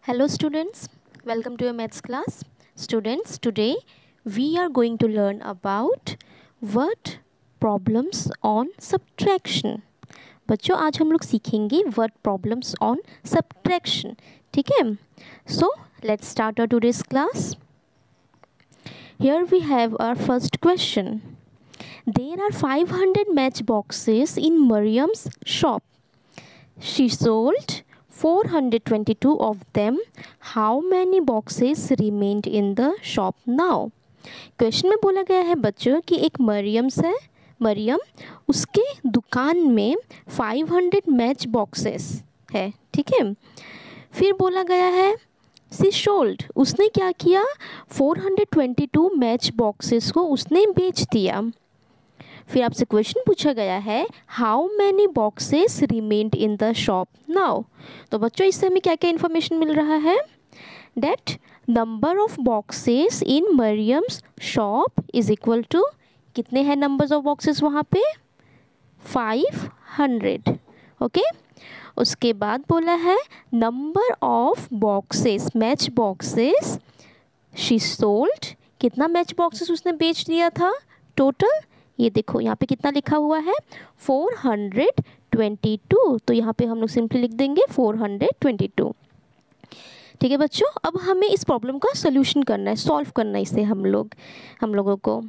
Hello students, welcome to your maths class. Students, today we are going to learn about word problems on subtraction. बच्चों आज हम लोग सीखेंगे word problems on subtraction. ठीक है? So let's start our today's class. Here we have our first question. There are 500 matchboxes in Mariam's shop. She sold 422 of them. How many boxes remained in the shop now? Question में बोला गया है बच्चों कि एक मरियम उसके दुकान में 500 मैच बॉक्सेस है. ठीक है. फिर बोला गया है सी सोल्ड, उसने क्या किया, 422 मैच बॉक्सेस को उसने बेच दिया. फिर आपसे क्वेश्चन पूछा गया है how many boxes remained in the shop now. तो बच्चों इससे हमें क्या क्या इन्फॉर्मेशन मिल रहा है, that number of boxes in Mariam's shop is equal to, कितने हैं नंबर्स ऑफ बॉक्सेस वहाँ पे, 500. ओके. उसके बाद बोला है number of boxes, match boxes she sold, कितना मैच बॉक्सेस उसने बेच दिया था टोटल. ये देखो यहाँ पे कितना लिखा हुआ है, 422. तो यहाँ पे हम लोग सिंपली लिख देंगे 422. ठीक है बच्चों. अब हमें इस प्रॉब्लम का सोल्यूशन करना है, सॉल्व करना है इसे हम लोगों को.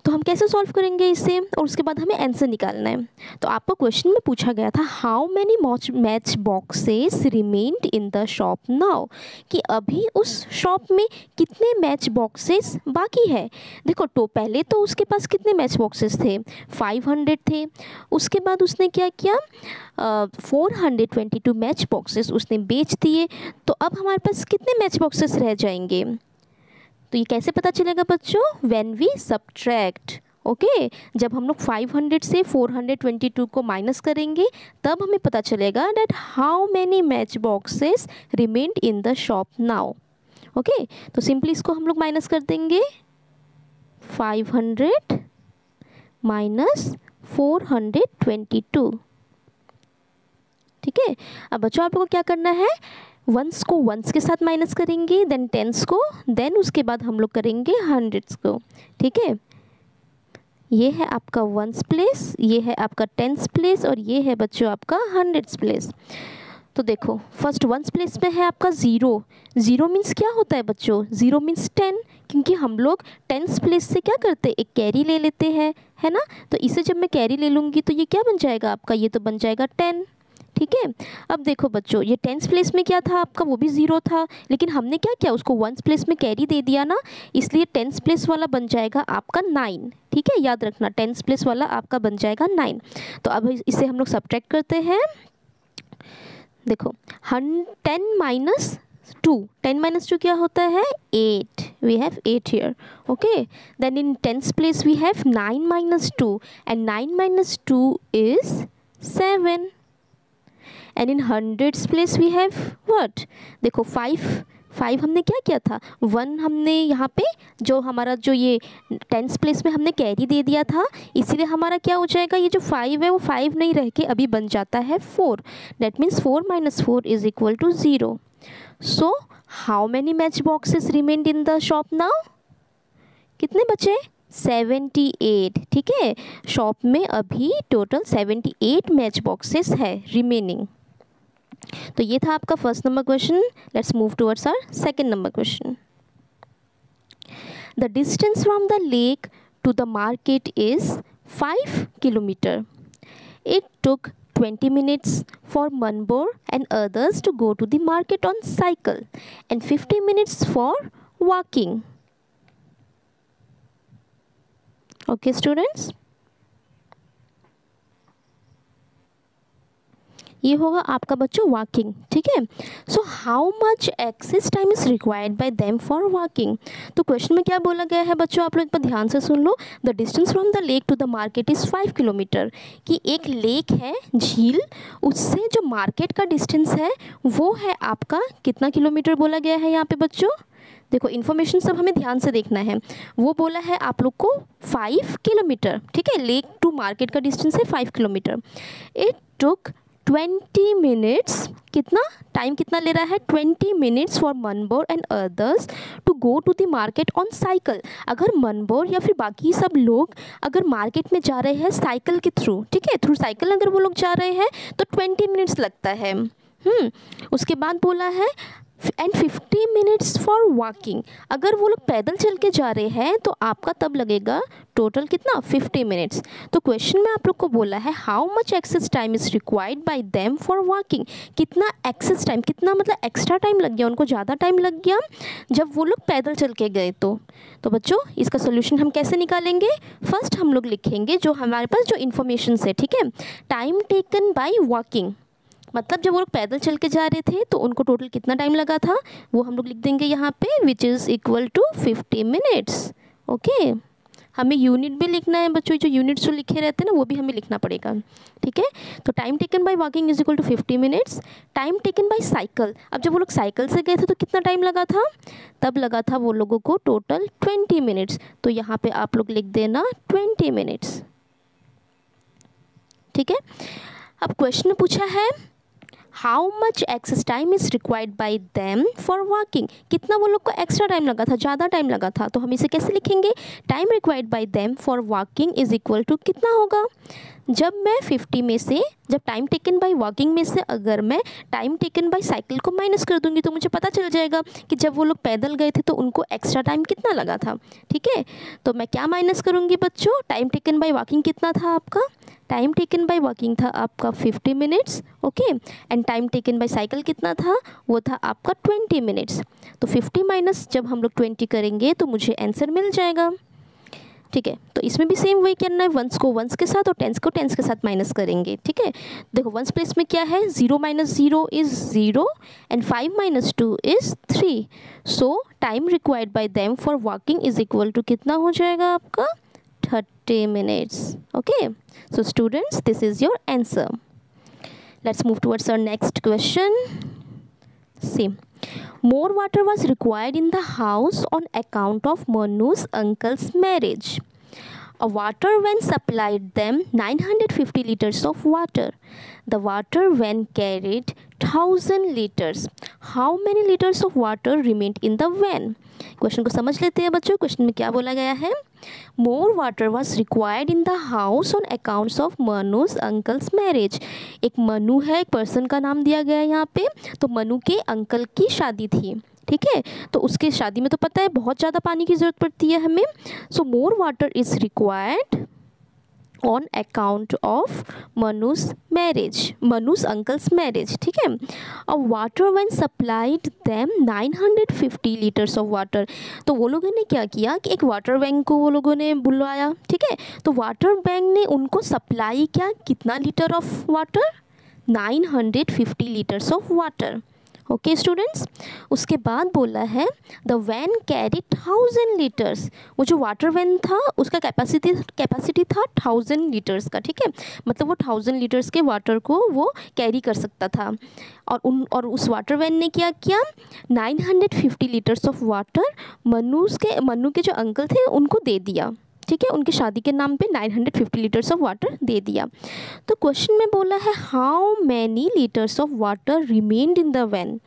तो हम कैसे सॉल्व करेंगे इसे, और उसके बाद हमें आंसर निकालना है. तो आपको क्वेश्चन में पूछा गया था how many match boxes remained in the shop now, कि अभी उस शॉप में कितने मैच बॉक्सेस बाकी है. देखो तो पहले तो उसके पास कितने मैच बॉक्सेस थे, 500 थे. उसके बाद उसने क्या किया, 422 मैच बॉक्सेस उसने बेच दिए. तो अब हमारे पास कितने मैच बॉक्सेस रह जाएंगे. तो ये कैसे पता चलेगा बच्चों, व्हेन वी सब्ट्रैक्ट. ओके. जब हम लोग 500 से 422 को माइनस करेंगे तब हमें पता चलेगा that how many match boxes remained in the shop now. Okay. तो सिंपली इसको हम लोग माइनस कर देंगे, 500 माइनस 422. ठीक है. अब बच्चों आप लोगों को क्या करना है, वंस को वंस के साथ माइनस करेंगे, देन टेंस को, देन उसके बाद हम लोग करेंगे हंड्रेड्स को. ठीक है. ये है आपका वंस प्लेस, ये है आपका टेंस प्लेस, और ये है बच्चों आपका हंड्रेड्स प्लेस. तो देखो फर्स्ट वंस प्लेस में है आपका 0. 0 मीन्स क्या होता है बच्चों, 0 मीन्स 10, क्योंकि हम लोग टेंस प्लेस से क्या करते हैं, एक कैरी ले लेते हैं, है ना. तो इसे जब मैं कैरी ले लूँगी तो ये क्या बन जाएगा आपका, ये तो बन जाएगा 10. ठीक है. अब देखो बच्चों ये टेंस प्लेस में क्या था आपका, वो भी 0 था, लेकिन हमने क्या किया, उसको वंस प्लेस में कैरी दे दिया ना, इसलिए टेंस प्लेस वाला बन जाएगा आपका 9. ठीक है. याद रखना टेंस प्लेस वाला आपका बन जाएगा 9. तो अब इसे हम लोग सब्ट्रैक्ट करते हैं. देखो 10 माइनस 2, 10 माइनस 2 क्या होता है, 8. We have 8 here. Okay. Then in tens place we have 9 minus 2, and 9 minus 2 is 7. And in hundreds place we have what, देखो 5 हमने क्या किया था, 1 हमने यहाँ पे जो हमारा जो ये टेंस प्लेस में हमने कैरी दे दिया था, इसीलिए हमारा क्या हो जाएगा, ये जो 5 है वो 5 नहीं रह के अभी बन जाता है 4. That means 4 minus 4 is equal to 0. So how many match boxes remained in the shop now, कितने बचे, 78. ठीक है. शॉप में अभी टोटल 78 मैच बॉक्सेस है रिमेनिंग. तो ये था आपका first number question. Let's move towards our second number question. The distance from the lake to the market is 5 kilometre. It took 20 minutes for Manbor and others to go to the market on cycle and 50 minutes for walking. Okay students, ये होगा आपका बच्चों walking. ठीक है. So how much excess time is required by them for walking. तो question में क्या बोला गया है बच्चों, आप लोग एक बार ध्यान से सुन लो. The distance from the lake to the market is 5 kilometre. कि एक लेक है झील, उससे जो मार्केट का डिस्टेंस है वो है आपका कितना किलोमीटर बोला गया है यहाँ पे बच्चों. देखो इन्फॉर्मेशन सब हमें ध्यान से देखना है. वो बोला है आप लोग को 5 किलोमीटर. ठीक है. लेक टू मार्केट का डिस्टेंस है 5 किलोमीटर. इट टुक 20 मिनट्स, कितना टाइम कितना ले रहा है, 20 मिनट्स फॉर मनबोर and others to go to the market on cycle. अगर मनबोर या फिर बाकी सब लोग अगर मार्केट में जा रहे हैं साइकिल के थ्रू, ठीक है, थ्रू साइकिल अगर वो लोग जा रहे हैं तो 20 मिनट्स लगता है। उसके बाद बोला है एंड 50 मिनट्स फॉर वॉकिंग, अगर वो लोग पैदल चल के जा रहे हैं तो आपका तब लगेगा टोटल कितना, 50 मिनट्स। तो क्वेश्चन में आप लोग को बोला है how much excess time is required by them for walking, कितना एक्सेस टाइम, कितना मतलब एक्स्ट्रा टाइम लग गया, उनको ज़्यादा टाइम लग गया जब वो लोग पैदल चल के गए। तो बच्चों इसका सोल्यूशन हम कैसे निकालेंगे, फर्स्ट हम लोग लिखेंगे जो हमारे पास जो इन्फॉर्मेशन है, ठीक है, टाइम टेकन बाय वॉकिंग, मतलब जब वो लोग पैदल चल के जा रहे थे तो उनको टोटल कितना टाइम लगा था वो हम लोग लिख देंगे यहाँ पे, which is equal to 50 minutes. Okay, हमें यूनिट भी लिखना है बच्चों, जो यूनिट्स जो लिखे रहते हैं ना वो भी हमें लिखना पड़ेगा, ठीक है। तो time taken by walking is equal to 50 minutes. Time taken by cycle, अब जब वो लोग साइकिल से गए थे तो कितना टाइम लगा था, तब लगा था वो लोगों को टोटल 20 मिनट्स। तो यहाँ पे आप लोग लिख देना 20 मिनट्स, ठीक है। अब क्वेश्चन में पूछा है how much excess time is required by them for walking, कितना वो लोग को एक्स्ट्रा टाइम लगा था, ज़्यादा टाइम लगा था। तो हम इसे कैसे लिखेंगे, time required by them for walking is equal to कितना होगा, जब मैं 50 में से, जब टाइम टेकन बाय वॉकिंग में से अगर मैं टाइम टेकन बाय साइकिल को माइनस कर दूंगी तो मुझे पता चल जाएगा कि जब वो लोग पैदल गए थे तो उनको एक्स्ट्रा टाइम कितना लगा था, ठीक है। तो मैं क्या माइनस करूँगी बच्चों, टाइम टेकन बाय वॉकिंग कितना था आपका, टाइम टेकन बाय वॉकिंग था आपका 50 minutes, okay, and time taken by cycle कितना था, वो था आपका 20 मिनट्स। तो 50 माइनस जब हम लोग 20 करेंगे तो मुझे आंसर मिल जाएगा, ठीक है। तो इसमें भी सेम वही करना है, वंस को वंस के साथ और टेंस को टेंस के साथ माइनस करेंगे, ठीक है। देखो वंस प्लेस में क्या है, 0 minus 0 is 0 and 5 minus 2 is 3। So time required by them for walking is equal to कितना हो जाएगा आपका, 30 minutes. Okay, so students this is your answer. Let's move towards our next question. See, more water was required in the house on account of Manu's uncle's marriage. A water van supplied them 950 liters of water. The water van carried 1000 liters. How many liters of water remained in the van? Question को समझ लेते हैं बच्चों। Question में क्या बोला गया है, more water was required in the house on accounts of Manuj uncles marriage. एक मनु है, एक पर्सन का नाम दिया गया है यहाँ पे, तो मनु के अंकल की शादी थी, ठीक है। तो उसके शादी में तो पता है बहुत ज़्यादा पानी की ज़रूरत पड़ती है हमें। So more water is required on account of Manuj marriage, Manuj uncles marriage, ठीक है। और water van supplied them 950 litres of water. तो वो लोगों ने क्या किया कि एक वाटर वैन को वो लोगों ने बुलवाया, ठीक है। तो वाटर वैन ने उनको सप्लाई किया कितना litre of water, 950 litres of water. Okay students, उसके बाद बोला है द वैन कैरी 1000 लीटर्स। वो जो वाटर वैन था उसका कैपेसिटी था 1000 लीटर्स का, ठीक है। मतलब वो 1000 लीटर्स के वाटर को वो कैरी कर सकता था। और उस वाटर वैन ने क्या किया, 950 लीटर्स ऑफ वाटर मनु के जो अंकल थे उनको दे दिया, ठीक है। उनकी शादी के नाम पे 950 लीटर्स ऑफ वाटर दे दिया। तो क्वेश्चन में बोला है how many litres of water remained in the van.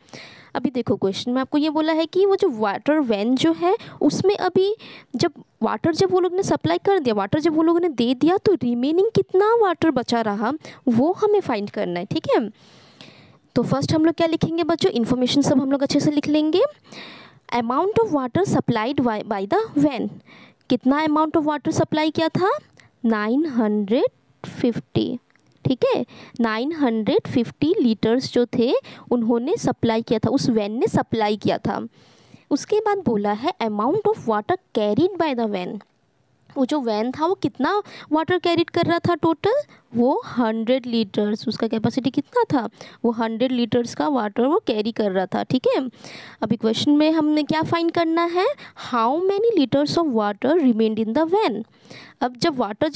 अभी देखो क्वेश्चन में आपको ये बोला है कि वो जो वाटर वैन जो है उसमें अभी जब वो लोग ने सप्लाई कर दिया, वाटर जब वो लोगों ने दे दिया तो रिमेनिंग कितना वाटर बचा रहा वो हमें फाइंड करना है, ठीक है। तो फर्स्ट हम लोग क्या लिखेंगे बच्चों, इन्फॉर्मेशन सब हम लोग अच्छे से लिख लेंगे। Amount of water supplied by the van, कितना अमाउंट ऑफ वाटर सप्लाई किया था, 950, ठीक है। 950 लीटर्स जो थे उन्होंने सप्लाई किया था, उस वैन ने सप्लाई किया था। उसके बाद बोला है amount of water carried by the van. वो जो वैन था वो कितना वाटर कैरीड कर रहा था टोटल, वो 100 लीटर्स, उसका कैपेसिटी कितना था, वो 100 लीटर्स का वाटर वो कैरी कर रहा था, ठीक है। अभी क्वेश्चन में हमने क्या फाइंड करना है, how many litres of water remained in the van. अब जब वाटर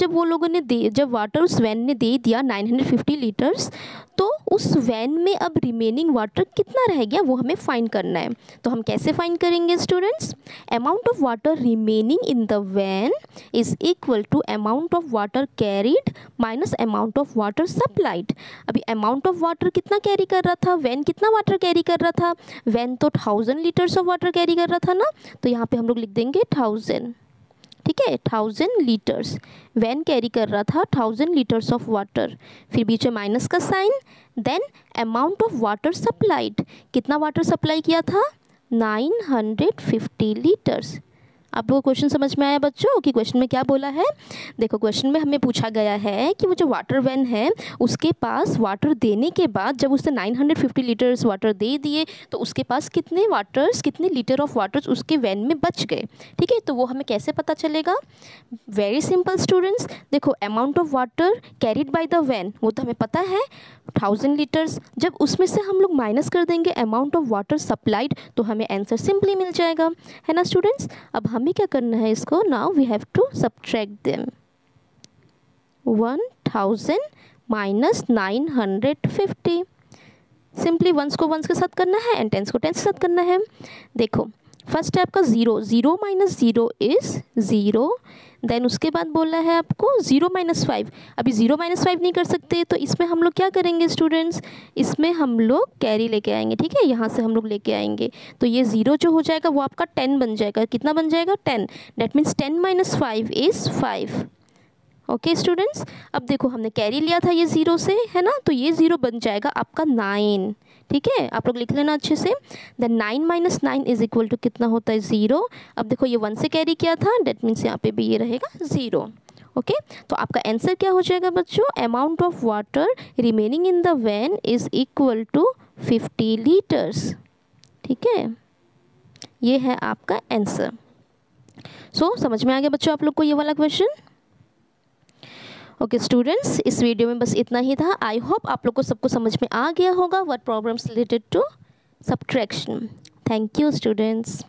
उस वैन ने दे दिया 950 लीटर्स, तो उस वैन में अब रिमेनिंग वाटर कितना रह गया वो हमें फाइंड करना है। तो हम कैसे फाइंड करेंगे students, amount of water remaining in the van is equal to amount of water carried minus amount of water supplied. अभी अमाउंट ऑफ वाटर कितना कैरी कर रहा था, वैन कितना वाटर कैरी कर रहा था, वैन तो 1000 लीटर्स ऑफ वाटर कैरी कर रहा था ना, तो यहाँ पे हम लोग लिख देंगे 1000, ठीक है, 1000 लीटर्स। वैन कैरी कर रहा था 1000 लीटर्स ऑफ वाटर, फिर बीच में माइनस का sign, then amount of water supplied, कितना वाटर सप्लाई किया था, 950 लीटर्स। आप लोगों को क्वेश्चन समझ में आया बच्चों कि क्वेश्चन में क्या बोला है? देखो क्वेश्चन में हमें पूछा गया है कि वो जो वाटर वैन है उसके पास वाटर देने के बाद जब उसने 950 लीटर्स वाटर दे दिए तो उसके पास कितने वाटर्स, कितने लीटर ऑफ वाटर्स उसके वैन में बच गए, ठीक है। तो वो हमें कैसे पता चलेगा? वेरी सिंपल स्टूडेंट्स, देखो amount of water carried by the van वो तो हमें पता है 1000 लीटर्स, जब उसमें से हम लोग माइनस कर देंगे अमाउंट ऑफ वाटर सप्लाइड तो हमें आंसर सिंपली मिल जाएगा, है ना स्टूडेंट्स। अब हमें क्या करना है इसको, now we have to subtract them. 1000 minus 950, simply ones को वंस के साथ करना है एंड टेंस को टेंस के साथ करना है। देखो फर्स्ट है आपका 0, 0 माइनस 0 इज़ 0, देन उसके बाद बोला है आपको 0 माइनस 5। अभी 0 माइनस 5 नहीं कर सकते तो इसमें हम लोग क्या करेंगे स्टूडेंट्स, इसमें हम लोग कैरी लेके आएंगे, ठीक है, यहाँ से हम लोग लेके आएंगे तो ये 0 जो हो जाएगा वो आपका 10 बन जाएगा। कितना बन जाएगा? 10। That means 10 minus 5 is 5। Okay students, अब देखो हमने कैरी लिया था ये 0 से, है ना, तो ये 0 बन जाएगा आपका 9, ठीक है, आप लोग लिख लेना अच्छे से। Then 9 minus 9 is equal to कितना होता है? 0। अब देखो ये 1 से कैरी किया था, डेट मीन्स यहाँ पे भी ये रहेगा 0। ओके, तो आपका आंसर क्या हो जाएगा बच्चों? Amount of water remaining in the van is equal to 50 litres, ठीक है, ये है आपका आंसर। सो समझ में आ गया बच्चों आप लोग को ये वाला क्वेश्चन? ओके स्टूडेंट्स, इस वीडियो में बस इतना ही था। आई होप आप लोग को सबको समझ में आ गया होगा what problems related to subtraction. Thank you students.